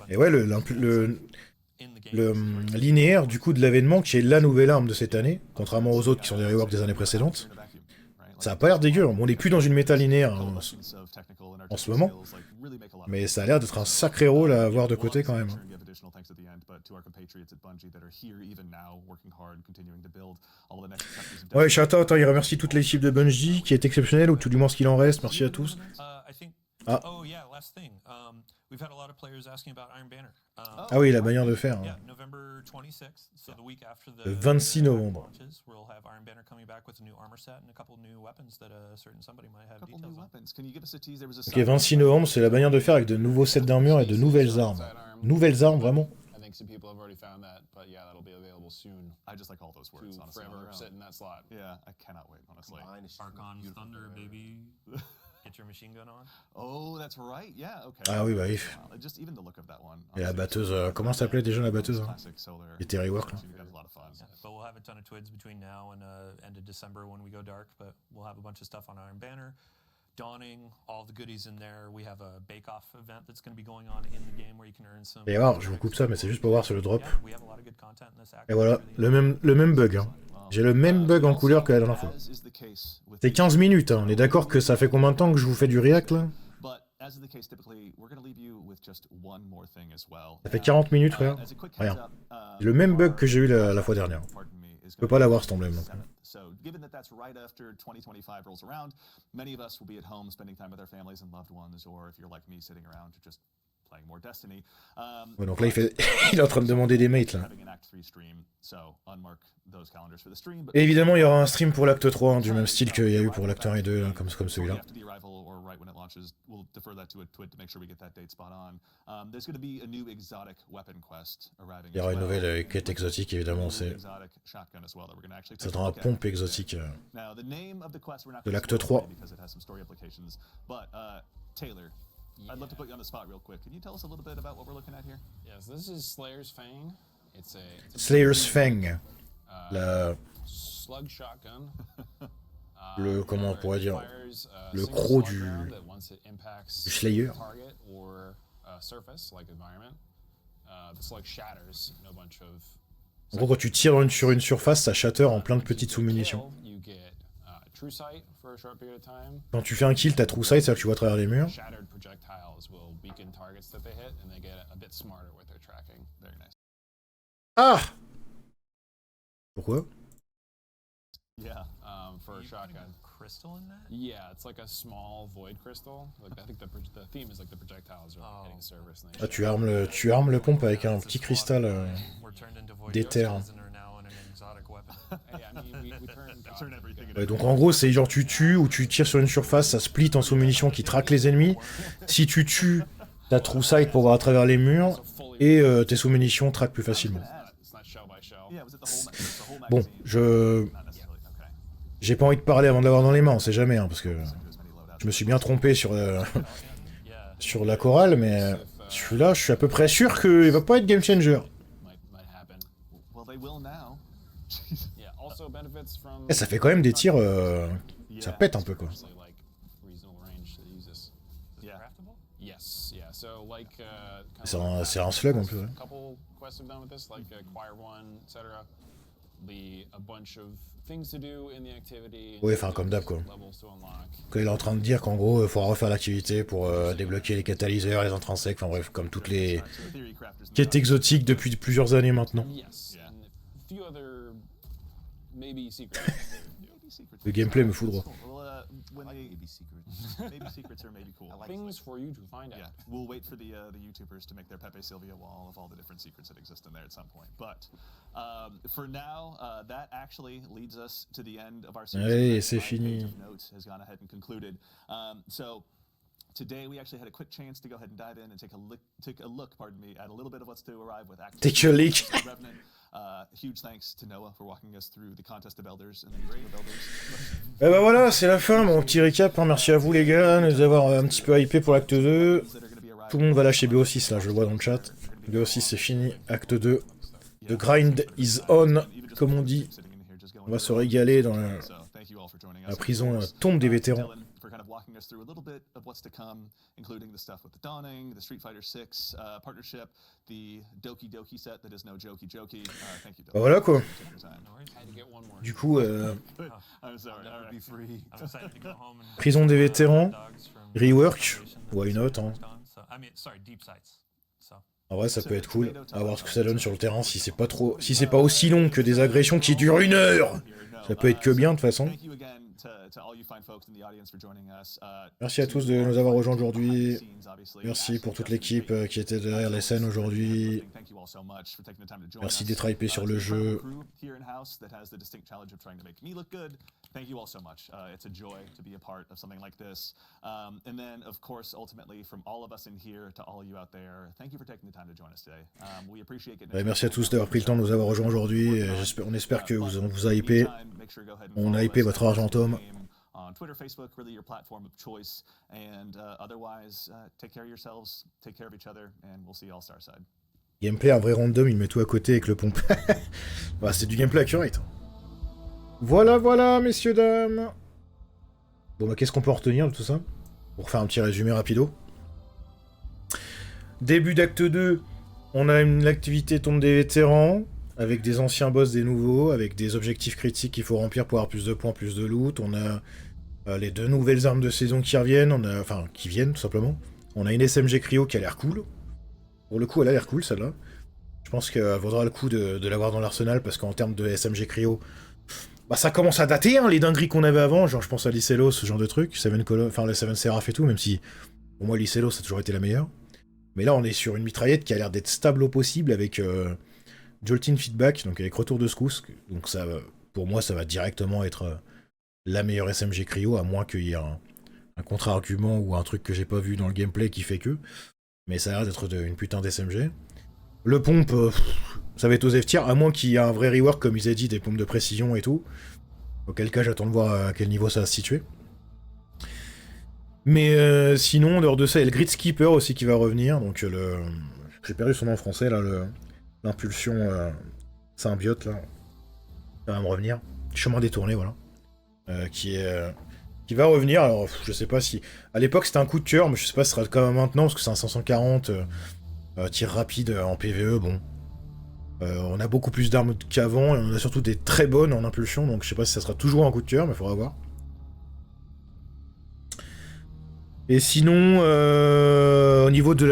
Et ouais le linéaire du coup de l'avènement qui est la nouvelle arme de cette année, contrairement aux autres qui sont des reworks des années précédentes. Ça a pas l'air dégueu, on n'est plus dans une méta linéaire hein, en ce moment, mais ça a l'air d'être un sacré rôle à avoir de côté quand même. Ouais, shout out, il remercie toute l'équipe de Bungie qui est exceptionnelle, ou tout du moins ce qu'il en reste, merci à tous. Ah. we've had a lot of players asking about Iron Banner. Ah oui, la bannière de fer. Yeah, Hein. November 26th, so the week after Le 26 novembre. launches, we'll have Iron Banner coming back with a new armor set and a couple new weapons that a certain somebody might have details on. Ok, 26 novembre, c'est la bannière de fer avec de nouveaux sets d'armure et de nouvelles armes. Nouvelles armes, vraiment? I think some people have already found that, but yeah, that'll be available soon. I just like all those words, To honestly. forever sit in that slot. Yeah, I cannot wait, honestly. Archon's Thunder, baby. Get your machine gun on. Oh, that's right. Yeah, okay. Ah oui, bah oui. Just even the look of that one. Et la batteuse, comment ça s'appelait déjà la batteuse? Hein? Classic solar. Il était rework là. That was a lot of fun. Yeah, but we'll have a ton of twids between now and end of December when we go dark. But we'll have a bunch of stuff on Iron Banner, Dawning, all the goodies in there. We have a bake-off event that's going to be going on in the game where you can earn some. Et voir, je vous coupe ça, mais c'est juste pour voir sur le drop. Yeah, we have a lot of good content in this act. Et voilà, le même bug. Hein. J'ai le même bug en couleur que la dernière fois. C'est 15 minutes, hein. On est d'accord que ça fait combien de temps que je vous fais du React là? Ça fait 40 minutes, frère. Rien. Le même bug que j'ai eu la fois dernière. Je peux pas l'avoir cet emblème non plus. So, given that that's right after 2025 rolls around, many of us will be at home spending time with our families and loved ones, or if you're like me, sitting around just playing more Destiny. Ouais, donc là, il est en train de demander des mates là. Having an Act 3 stream, so unmark those calendars for the stream. But Et évidemment, il y aura un stream pour l'acte 3, hein, du même style qu'il y a eu pour l'acte 1 et 2, là, comme celui-là. after the arrival or right when it launches, we'll defer that to a twit to make sure we get that date spot on. There's going to be a new exotic weapon quest arriving. Il y aura une nouvelle quête exotique, évidemment. C'est exotic shotgun as well that we're going to actually ça sera un pompe exotique. Now, the name of the quest we're not De gonna l'acte spoil 3. because it has some story implications. But Taylor, I'd love to put you on the spot real quick. Can you tell us a little bit about what we're looking at here? Yes, this is Slayer's Fang. It's a Slayer's Fang. La... slug shotgun. Le, comment on pourrait dire, Fires, le single croc slug du round that once it impacts Slayer. target or surface like environment, the slug shatters in a bunch of. En gros, quand tu tires sur une surface, ça shatter en plein de petites sous-munitions. You get true sight for a short period of time. Quand tu fais un kill, t'as true sight, c'est-à-dire que tu vois à travers les murs. Shattered projectiles will beacon targets that they hit, and they get a bit smarter with their tracking. Very nice. Ah! Pourquoi? Yeah. For a shotgun. Crystal in that? Yeah, it's like a small void crystal. Like I think the theme is like the projectiles are like hitting surface. And they Ah, tu armes le pompe avec un petit cristal We're turned into void d'éther. crystals and are now in an exotic weapon. Hey, I mean, we turn everything Ouais, donc en gros, c'est genre tu tues ou tu tires sur une surface, ça split en sous-munitions qui traquent les ennemis. Si tu tues, t'as true sight pour voir à travers les murs et tes sous-munitions traquent plus facilement. It's not shell by shell. Yeah, was it the whole Bon, j'ai pas envie de parler avant de l'avoir dans les mains, on sait jamais, hein, parce que je me suis bien trompé sur la chorale, mais celui-là, je suis à peu près sûr qu'il va pas être game changer. Might happen. Well, they will now. Yeah. Also benefits from. Et ça fait quand même des tirs, ça pète un peu quoi. Actually, like reasonable range to use this. Yeah. Craftable? Yes. Yeah. So like. Kind C'est of c'est un slug en plus. Ouais. a couple quests I've done with this, like acquire one, etc. A bunch of things to do in the activity. Ouais, enfin comme d'hab quoi. Levels to unlock. Quand il est en train de dire qu'en gros, il faudra refaire l'activité pour débloquer les catalyseurs, les intrinsèques, enfin bref, comme toutes les Theory crafters. quêtes exotiques depuis plusieurs années maintenant. Yes. Yeah. And a few other maybe secrets. Maybe secrets. Le gameplay me fout droit. Well, when I like they maybe secrets. maybe secrets are maybe cool. I like Things for you to find out. Yeah, we'll wait for the YouTubers to make their Pepe Sylvia wall of all the different secrets that exist in there at some point. But for now, that actually leads us to the end of our series. Allez, c'est My page fini. of notes has gone ahead and concluded. So today we actually had a quick chance to go ahead and dive in and take a look, pardon me, at a little bit of what's to arrive with ACTE. Take your leak. Revenant. Huge thanks to Noah for walking us through the contest of elders and the Grave of Elders. Et bah voilà, c'est la fin, mon petit récap. Hein. Merci à vous les gars de nous avoir un petit peu hypé pour l'acte 2. Tout le monde va lâcher BO6 là, je le vois dans le chat. BO6 c'est fini, acte 2. The grind is on, comme on dit. On va se régaler dans la prison tombe des vétérans. For kind of walking us through a little bit of what's to come, including the stuff with the Dawning, the Street Fighter 6 partnership, the Doki Doki set that is no jokey jokey. Thank you, Doki. Bah voilà quoi. Take your time. I had to get one more. Du coup, I'm sorry. All right. Be free. I'm excited to go home and prison des vétérans, dogs from rework, Foundation. why not, hein. So, I mean, sorry, deep sights. So En vrai, ça peut être cool, à voir ce que ça donne sur le terrain, si c'est pas trop... Si c'est pas aussi long que des agressions qui durent 1 heure. Ça peut être que bien, de toute façon. Merci à tous de nous avoir rejoints aujourd'hui. Merci pour toute l'équipe qui était derrière les scènes aujourd'hui. Merci d'être hypé sur le jeu. Thank you all so much. It's a joy to be a part of something like this. And then, of course, ultimately, from all of us in here to all you out there, thank you for taking the time to join us today. We appreciate getting. Merci à tous d'avoir pris le temps de nous avoir rejoints aujourd'hui. On espère que on vous a hypé. On a hypé votre Argentum. On Twitter, Facebook, really your platform of choice. And otherwise, take care of yourselves, take care of each other, and we'll see you all star side. Gameplay, un vrai random, il met tout à côté avec le pompe. Bah, c'est du gameplay accurate. Voilà, voilà, messieurs, dames. Bon, bah, qu'est-ce qu'on peut retenir de tout ça? Pour faire un petit résumé rapido. Début d'acte 2, on a une activité tombe des vétérans, avec des anciens boss, des nouveaux, avec des objectifs critiques qu'il faut remplir pour avoir plus de points, plus de loot. On a les 2 nouvelles armes de saison qui reviennent, enfin, qui viennent, tout simplement. On a une SMG Cryo qui a l'air cool. Pour le coup, elle a l'air cool, celle-là. Je pense qu'elle vaudra le coup de l'avoir dans l'arsenal, parce qu'en termes de SMG Cryo, bah ça commence à dater, hein, les dingueries qu'on avait avant, genre je pense à Licello, ce genre de truc, enfin le 7 Seraph et tout, même si, pour moi, Licello, ça a toujours été la meilleure. Mais là, on est sur une mitraillette qui a l'air d'être stable au possible, avec Jolting Feedback, donc avec retour de secousse, donc ça, pour moi, ça va directement être la meilleure SMG Cryo, à moins qu'il y ait un contre-argument ou un truc que j'ai pas vu dans le gameplay qui fait que... Mais ça a l'air d'être une putain d'SMG. Le pompe, ça va être aux F-tiers, à moins qu'il y ait un vrai rework, comme ils aient dit, des pompes de précision et tout. Auquel cas, j'attends de voir à quel niveau ça va se situer. Mais sinon, en dehors de ça, il y a le Grid Skipper aussi qui va revenir. Donc j'ai perdu son nom en français, là, l'impulsion symbiote, là. Ça va me revenir. Chemin détourné, voilà. Qui va revenir. Alors, je sais pas si... À l'époque, c'était un coup de cœur, mais je sais pas si ce sera quand même maintenant, parce que c'est un 540... tir rapide en PvE, bon. On a beaucoup plus d'armes qu'avant, et on a surtout des très bonnes en impulsion, donc je sais pas si ça sera toujours un coup de cœur, mais il faudra voir. Et sinon, au niveau de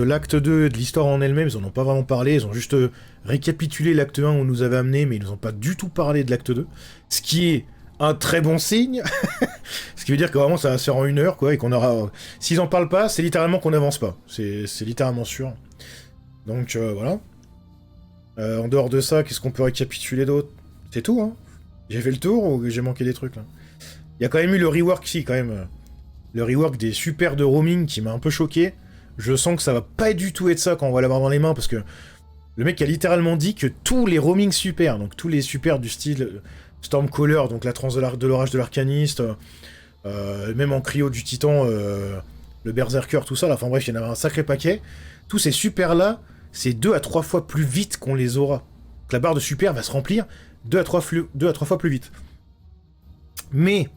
l'acte 2, de l'histoire en elle-même, ils en ont pas vraiment parlé, ils ont juste récapitulé l'acte 1 où on nous avait amené, mais ils nous ont pas du tout parlé de l'acte 2, ce qui est un très bon signe, ce qui veut dire que vraiment ça va se faire en 1 heure, quoi, et qu'on aura... S'ils en parlent pas, c'est littéralement qu'on n'avance pas, c'est littéralement sûr. Donc voilà. En dehors de ça, qu'est-ce qu'on peut récapituler d'autre? C'est tout, hein. J'ai fait le tour ou j'ai manqué des trucs, là? Il y a quand même eu le rework, si, quand même. Le rework des super de roaming qui m'a un peu choqué. Je sens que ça va pas du tout être ça quand on va l'avoir dans les mains, parce que le mec a littéralement dit que tous les roaming super, donc tous les super du style... Stormcaller, donc la transe de l'orage de l'arcaniste, même en cryo du titan, le berserker, tout ça, là, enfin bref, il y en avait un sacré paquet. Tous ces super-là, c'est 2 à 3 fois plus vite qu'on les aura. Donc, la barre de super va se remplir 2 à 3 fois plus vite. Mais,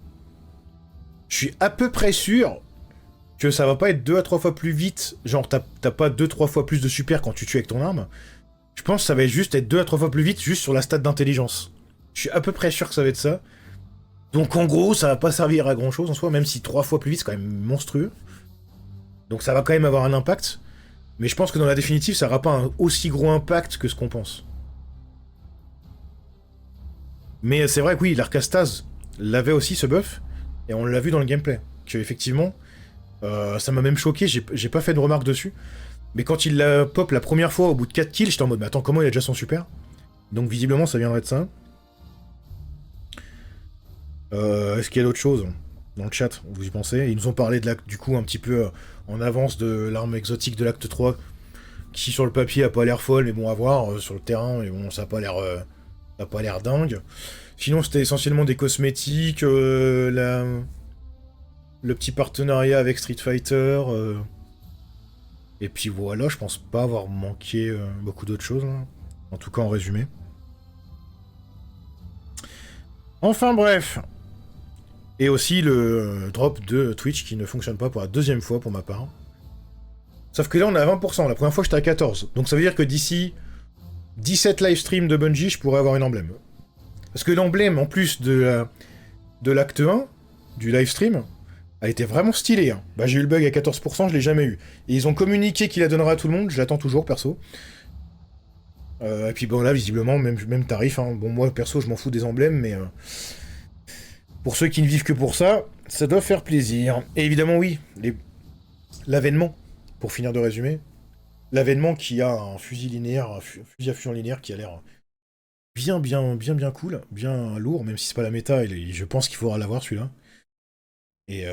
je suis à peu près sûr que ça va pas être 2 à 3 fois plus vite, genre t'as pas 2-3 fois plus de super quand tu tues avec ton arme. Je pense que ça va juste être 2 à 3 fois plus vite juste sur la stat d'intelligence. Je suis à peu près sûr que ça va être ça. Donc en gros, ça va pas servir à grand chose en soi, même si 3 fois plus vite, c'est quand même monstrueux. Donc ça va quand même avoir un impact. Mais je pense que dans la définitive, ça n'aura pas un aussi gros impact que ce qu'on pense. Mais c'est vrai que oui, l'Arcastase l'avait aussi ce buff, et on l'a vu dans le gameplay. Que effectivement, ça m'a même choqué, j'ai pas fait de remarque dessus. Mais quand il la pop la première fois au bout de 4 kills, j'étais en mode, mais attends, comment il a déjà son super? Donc visiblement, ça viendrait de ça. Est-ce qu'il y a d'autres choses dans le chat, vous y pensez? Ils nous ont parlé de l'acte, du coup, un petit peu en avance de l'arme exotique de l'acte 3, qui sur le papier a pas l'air folle, mais bon, à voir, sur le terrain, mais bon, ça a pas l'air dingue. Sinon, c'était essentiellement des cosmétiques, le petit partenariat avec Street Fighter, et puis voilà, je pense pas avoir manqué beaucoup d'autres choses, hein. En tout cas en résumé. Enfin bref. Et aussi le drop de Twitch qui ne fonctionne pas pour la 2e fois pour ma part. Sauf que là on est à 20%, la première fois j'étais à 14. Donc ça veut dire que d'ici 17 live streams de Bungie, je pourrais avoir une emblème. Parce que l'emblème, en plus de l'acte 1, du live stream, Elle était vraiment stylée, hein. Bah, j'ai eu le bug à 14%, je l'ai jamais eu. Et ils ont communiqué qu'il la donnera à tout le monde, je l'attends toujours, perso. Et puis bon, là, visiblement, même tarif, hein. Bon, moi, perso, je m'en fous des emblèmes, mais... pour ceux qui ne vivent que pour ça, ça doit faire plaisir. Et évidemment, oui, l'avènement, pour finir de résumer, l'avènement qui a un fusil linéaire, un fusil à fusion linéaire qui a l'air bien cool, bien lourd, même si c'est pas la méta, je pense qu'il faudra l'avoir, celui-là. Et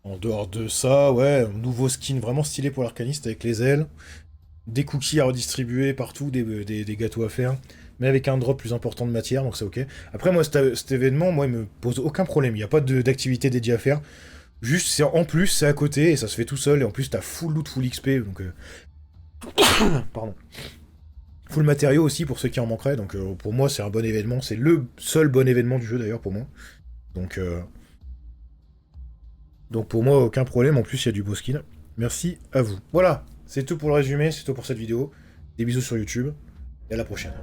en dehors de ça, ouais, un nouveau skin vraiment stylé pour l'arcaniste avec les ailes, des cookies à redistribuer partout, des gâteaux à faire, mais avec un drop plus important de matière, donc c'est ok. Après, moi, cet événement, moi, il me pose aucun problème, il n'y a pas d'activité dédiée à faire, juste, c'est en plus, c'est à côté, et ça se fait tout seul, et en plus, t'as full loot, full XP, donc... Pardon. Full matériaux aussi, pour ceux qui en manqueraient, donc pour moi, c'est un bon événement, c'est le seul bon événement du jeu, d'ailleurs, pour moi. Donc pour moi, aucun problème, en plus il y a du beau skin. Merci à vous. Voilà, c'est tout pour le résumé, c'est tout pour cette vidéo. Des bisous sur YouTube, et à la prochaine.